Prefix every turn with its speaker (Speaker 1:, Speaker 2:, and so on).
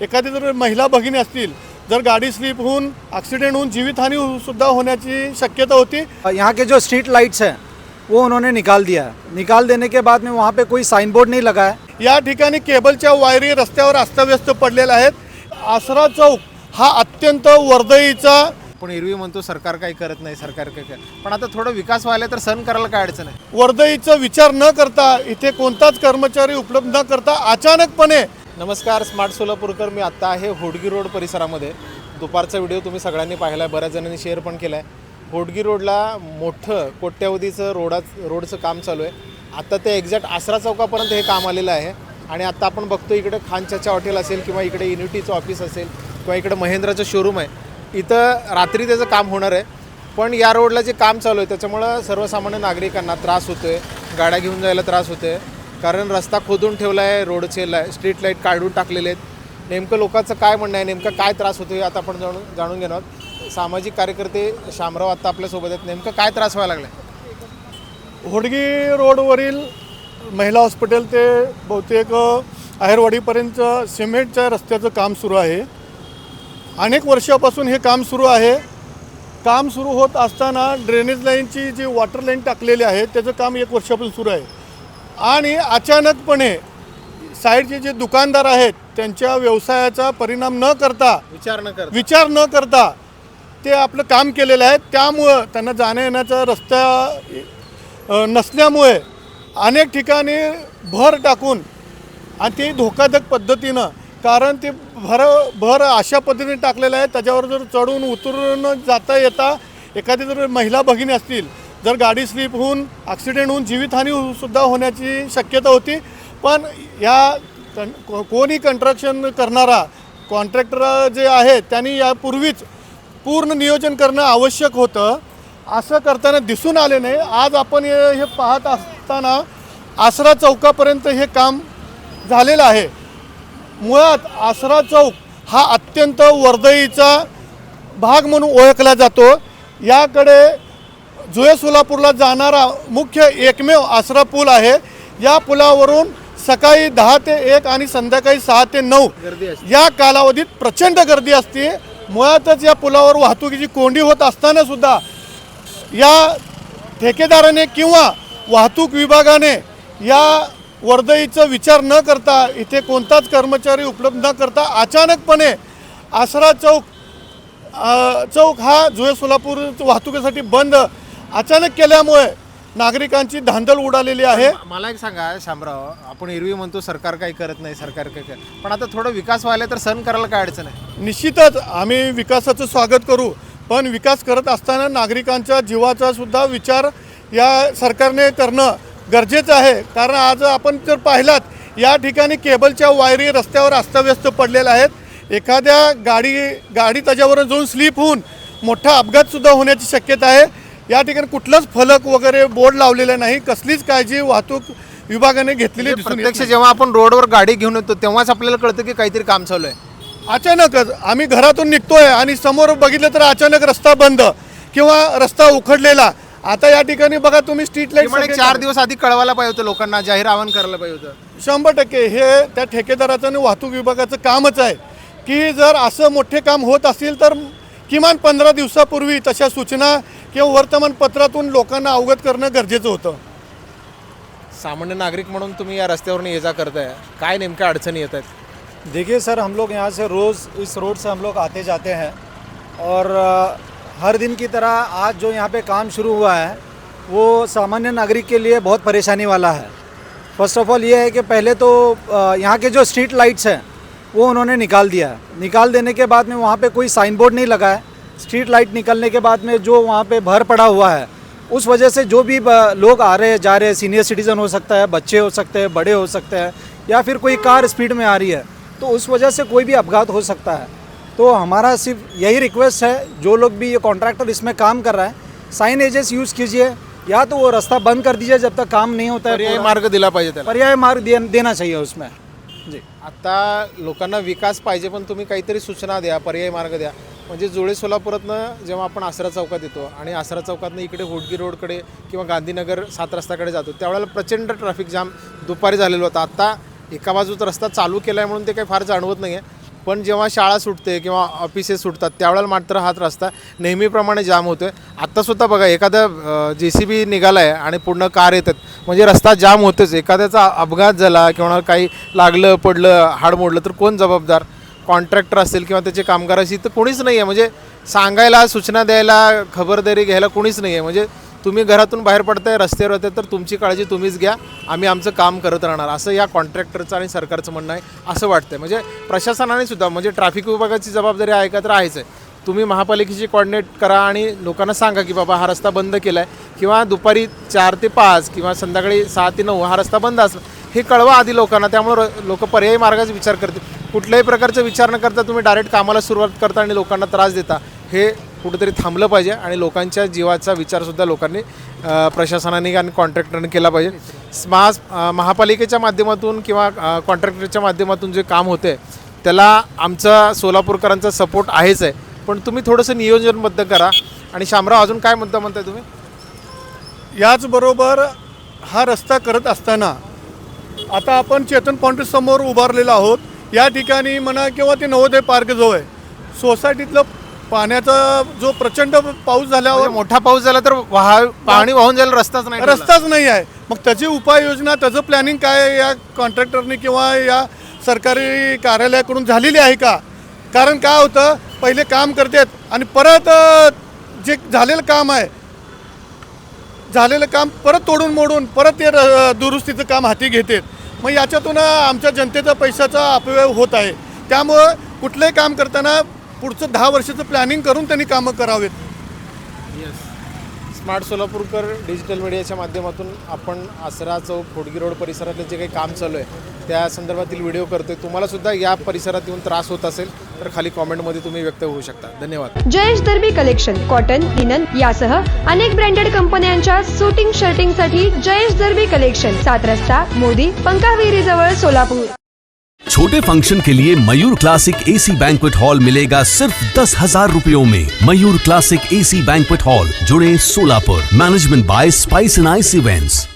Speaker 1: एखादी जर महिला भगिनी असतील, जर गाडी स्लिप होऊन ॲक्सिडेंट होऊन जीवितहानी सुद्धा होण्याची शक्यता होती।
Speaker 2: यहाँ के जो स्ट्रीट लाइट्स हैं वो उन्होंने निकाल दिया। निकाल देने के बाद में वहाँ पे कोई साइन बोर्ड नहीं लगा है।
Speaker 1: या ठिकाणी केबलच्या वायरी रस्त्यावर अस्तव्यस्त पडलेल्या आहेत। आसरा चौक हा अत्यंत वर्दळीचा।
Speaker 3: पण एरवी म्हणतो सरकार काही करत नाही, सरकार काही करत, पण आता थोडं विकास व्हायला तर सहन करायला काय अडचण आहे?
Speaker 1: वर्दळीचा विचार न करता, इथे कोणताच कर्मचारी उपलब्ध न करता अचानकपणे।
Speaker 3: नमस्कार, स्मार्ट सोलापूरकर मी आत्ता आहे होडगी रोड परिसरामध्ये। दुपारचा व्हिडिओ तुम्ही सगळ्यांनी पाहिला आहे, बऱ्याच जणांनी शेअर पण केला आहे। होडगी रोडला मोठं कोट्यावधीचं रोडचं काम चालू आहे। आता ते एक्झॅक्ट आसरा चौकापर्यंत हे काम आलेलं आहे आणि आता आपण बघतो इकडे खान चाचा हॉटेल असेल किंवा इकडे युनिटीचं ऑफिस असेल किंवा इकडे महिंद्राचं शोरूम आहे, इथं रात्री त्याचं काम होणार आहे। पण या रोडला जे काम चालू आहे त्याच्यामुळं सर्वसामान्य नागरिकांना त्रास होतो आहे, गाड्या घेऊन जायला त्रास होतो आहे, कारण रस्ता खोदून ठेवला आहे, रोडचे स्ट्रीट लाईट काढून टाकलेले आहेत। नेमकं लोकांचं काय म्हणणं आहे, नेमकं काय त्रास होतो आहे आता आपण जाणून घेणार आहोत। सामाजिक कार्यकर्ते शामराव आत्ता आपल्यासोबत आहेत, नेमकं काय त्रास व्हायला लागला?
Speaker 1: होडगी रोडवरील महिला हॉस्पिटल ते बहुतेक आहेरवाडीपर्यंत सिमेंटच्या रस्त्याचं काम सुरू आहे। अनेक वर्षापासून हे काम सुरू आहे। काम सुरू होत असताना ड्रेनेज लाईनची जी वॉटर लाईन टाकलेली आहे त्याचं काम 1 वर्षापासून सुरू आहे आणि अचानकपणे साईडचे जे दुकानदार आहेत त्यांच्या व्यवसायाचा परिणाम न करता, विचार न करता ते आपलं काम केलेलं आहे। त्यामुळं त्यांना जाण्या येण्याचा रस्ता नसल्यामुळे अनेक ठिकाणी भर टाकून आणि ते धोकादायक पद्धतीनं, कारण ते भर अशा पद्धतीने टाकलेलं आहे त्याच्यावर जर चढून उतरून जाता येता एखादी जर महिला भगिनी असतील, जर गाडी स्लिप होऊन ॲक्सिडेंट होऊन जीवितहानी सुद्धा होण्याची शक्यता होती। पण या कोणी कंस्ट्रक्शन करणारा कॉन्ट्रॅक्टर जे आहे त्यांनी यापूर्वीच पूर्ण नियोजन करणं आवश्यक होतं। असं करताना दिसून आले नाही। आज आपण हे पाहत असताना आसरा चौकापर्यंत हे काम झालेलं आहे। मुळात आसरा चौक हा अत्यंत वर्दळीचा भाग म्हणून ओळखला जातो। याकडे जुळे सोलापूरला जाणारा मुख्य एकमेव आसरा पूल आहे। या पुलावरून सकाळी 10 ते 1 आणि संध्याकाळी 6 ते 9 या कालावधीत प्रचंड गर्दी असते। मुळातच या पुलावर वाहतुकीची कोंडी होत असताना सुद्धा या ठेकेदाराने किंवा वाहतूक विभागाने या वर्दळीचा विचार न करता, इथे कोणताच कर्मचारी उपलब्ध न करता अचानकपणे आसरा चौक हा जुळे सोलापूर वाहतुकीसाठी बंद अचानक केल्यामुळे नागरिकांची धांदल उडालेली आहे।
Speaker 3: मला एक सांगा शामराव, आपण एरवी म्हणतो सरकार काही करत नाही, सरकार काही करत, पण आता थोडं विकास व्हायला तर सहन करायला काय अडचण आहे?
Speaker 1: निश्चितच आम्ही विकासाचं स्वागत करू, पण विकास करत असताना नागरिकांच्या जीवाचा सुद्धा विचार या सरकारने करणं गरजेचं आहे। कारण आज आपण जर पाहिलात या ठिकाणी केबलच्या वायरी रस्त्यावर अस्तव्यस्त पडलेल्या आहेत। एखाद्या गाडी त्याच्यावर जाऊन स्लिप होऊन मोठा अपघातसुद्धा होण्याची शक्यता आहे। या ठिकाणी कुठलंच फलक वगैरे बोर्ड लावलेलं नाही, कसलीच काळजी वाहतूक विभागाने घेतलेली दिसून येत नाही।
Speaker 3: जेव्हा आपण रोडवर गाडी घेऊन येतो तेव्हाच आपल्याला कळतं की काहीतरी काम चालू आहे।
Speaker 1: अचानकच आम्ही घरातून निघतोय आणि समोर बघितलं तर अचानक रस्ता बंद किंवा रस्ता उखडलेला। आता या ठिकाणी बघा तुम्ही स्ट्रीट लाईट
Speaker 3: 4 दिवस आधी कळवायला पाहिजे होतं, लोकांना जाहीर आवाहन करायला पाहिजे होतं।
Speaker 1: 100% हे त्या ठेकेदाराचं आणि वाहतूक विभागाचं कामच आहे की जर असं मोठे काम होत असेल तर किमान 15 दिवसापूर्वी तशा सूचना किंवा वर्तमानपत्रातून लोकांना अवगत करणं गरजेचं होतं।
Speaker 3: सामान्य नागरिक म्हणून तुम्ही या रस्त्यावरून ये जा करताय, काय नेमक्या अडचणी येत आहेत?
Speaker 2: देखिए सर, हम लोग यहाँ से रोज़ इस रोड से हम लोग आते जाते हैं और हर दिन की तरह आज जो यहाँ पे काम शुरू हुआ है वो सामान्य नागरिक के लिए बहुत परेशानी वाला है। फर्स्ट ऑफ ऑल ये है कि पहले तो यहाँ के जो स्ट्रीट लाइट्स हैं वो उन्होंने निकाल दिया। निकाल देने के बाद में वहाँ पे कोई साइन बोर्ड नहीं लगा है। स्ट्रीट लाइट निकलने के बाद में जो वहाँ पे भर पड़ा हुआ है उस वजह से जो भी लोग आ रहे जा रहे, सीनियर सिटीज़न हो सकता है, बच्चे हो सकते हैं, बड़े हो सकते हैं, या फिर कोई कार स्पीड में आ रही है तो उस वजह से कोई भी अपघात हो सकता है। तो हमारा सिर्फ यही रिक्वेस्ट है, जो लोग भी ये कॉन्ट्रैक्टर इसमें काम कर रहा है, साइन एजेस यूज़ कीजिए, या तो वो रास्ता बंद कर दीजिए जब तक काम नहीं होता है।
Speaker 3: पर्यायी मार्ग दिला पाहिजे त्याला,
Speaker 2: पर्याय मार्ग देना चाहिए उसमें जी।
Speaker 3: आता लोकांना विकास पाहिजे पण तुम्ही काहीतरी सूचना द्या, पर्यायी मार्ग द्या। म्हणजे जुळे सोलापुरातनं जेव्हा आपण आसरा चौकात येतो आणि आसरा चौकातनं इकडे होडगी रोडकडे किंवा गांधीनगर 7 रस्त्याकडे जातो त्यावेळेला प्रचंड ट्रॅफिक जाम दुपारी झालेलं होतं। आता एका बाजूचा रस्ता चालू केला आहे म्हणून ते काही फार जाणवत नाही आहे, पण जेव्हा शाळा सुटते किंवा ऑफिसेस सुटतात त्यावेळेला मात्र हा रस्ता नेहमीप्रमाणे जाम होतो आहे. आत्तासुद्धा बघा एखादा JCB निघाला आहे आणि पूर्ण कार येतात म्हणजे रस्ता जाम होतोच. एखाद्याचा अपघात झाला किंवा काही लागलं पडलं हाड मोडलं तर कोण जबाबदार? कॉन्ट्रॅक्टर असेल किंवा त्याचे कामगार असतील तर कोणीच नाही आहे. म्हणजे सांगायला सूचना द्यायला खबरदारी घ्यायला कोणीच नाही आहे. म्हणजे तुम्ही घरातून बाहेर पडताय रस्त्यावर होते तर तुमची काळजी तुम्हीच घ्या, आम्ही आमचं काम करत राहणार असं या कॉन्ट्रॅक्टरचं आणि सरकारचं म्हणणं आहे असं वाटतं. म्हणजे प्रशासनाने सुद्धा म्हणजे ट्रॅफिक विभागाची जबाबदारी आहे का तर आहेच आहे. तुम्ही महापालिकेशी कॉर्डिनेट करा आणि लोकांना सांगा की बाबा हा रस्ता बंद केला आहे किंवा दुपारी 4 ते 5 किंवा संध्याकाळी 6 ते 9 हा रस्ता बंद असला हे कळवा आधी लोकांना. त्यामुळे लोक पर्यायी मार्गाचा विचार करतील. कुठल्याही प्रकारचा विचार न करता तुम्ही डायरेक्ट कामाला सुरुवात करता आणि लोकांना त्रास देता हे कुठेतरी थांबलं पाहिजे आणि लोकांच्या जीवाचा विचारसुद्धा लोकांनी प्रशासनाने आणि कॉन्ट्रॅक्टरने केला पाहिजे. महापालिकेच्या माध्यमातून किंवा कॉन्ट्रॅक्टरच्या माध्यमातून जे काम होते त्याला आमचा सोलापूरकरांचा सपोर्ट आहेच आहे. पण तुम्ही थोडंसं नियोजनबद्ध करा. आणि शामराव अजून काय म्हणताय तुम्ही?
Speaker 1: याचबरोबर हा रस्ता करत असताना आता आपण चेतन फाउंटन समोर उभारलेलो आहोत. या ठिकाणी म्हणा किंवा ते नवोदय पार्क जो आहे सोसायटीतलं पाण्याचा जो प्रचंड पाऊस झाल्यावर
Speaker 3: मोठा पाऊस झाला तर पाणी वाहून जायला रस्ताच
Speaker 1: नाही आहे. मग त्याची उपाययोजना त्याचं प्लॅनिंग काय या कॉन्ट्रॅक्टरने किंवा या सरकारी कार्यालयाकडून झालेली आहे का? कारण काय होतं पहिले काम करतात आणि परत जे झालेलं काम परत तोडून मोडून परत ते दुरुस्तीचं काम हाती घेतात. मग याच्यातून आमच्या जनतेचा पैशाचा अपव्यय होत आहे. त्यामुळं कुठलंही काम करताना पुढचं 10 वर्षाचं प्लॅनिंग करून त्यांनी कामं करावेत.
Speaker 3: स्मार्ट सोलापूरकर डिजिटल मीडियाच्या माध्यमातून आपण आसरा चौक होडगी रोड परिसरातले जे काही काम चालू आहे त्या संदर्भातील व्हिडिओ करतोय. तुम्हाला सुद्धा या परिसरात येऊन त्रास होत असेल तर खाली कॉमेंटमध्ये तुम्ही व्यक्त होऊ शकता. धन्यवाद.
Speaker 4: जयेश दर्बी कलेक्शन कॉटन, लिनन यासह अनेक ब्रँडेड कंपन्यांच्या सुटिंग शर्टिंगसाठी जयेश दर्बी कलेक्शन, 7 रस्ता मोदी पंकाविरी जवळ सोलापूर.
Speaker 5: छोटे फंक्शन के लिए Mayur classic AC banquet hall मिलेगा सिर्फ 10,000 रुपयों में। Mayur classic AC banquet hall, जुड़े Solapur. Management by Spice and Ice events.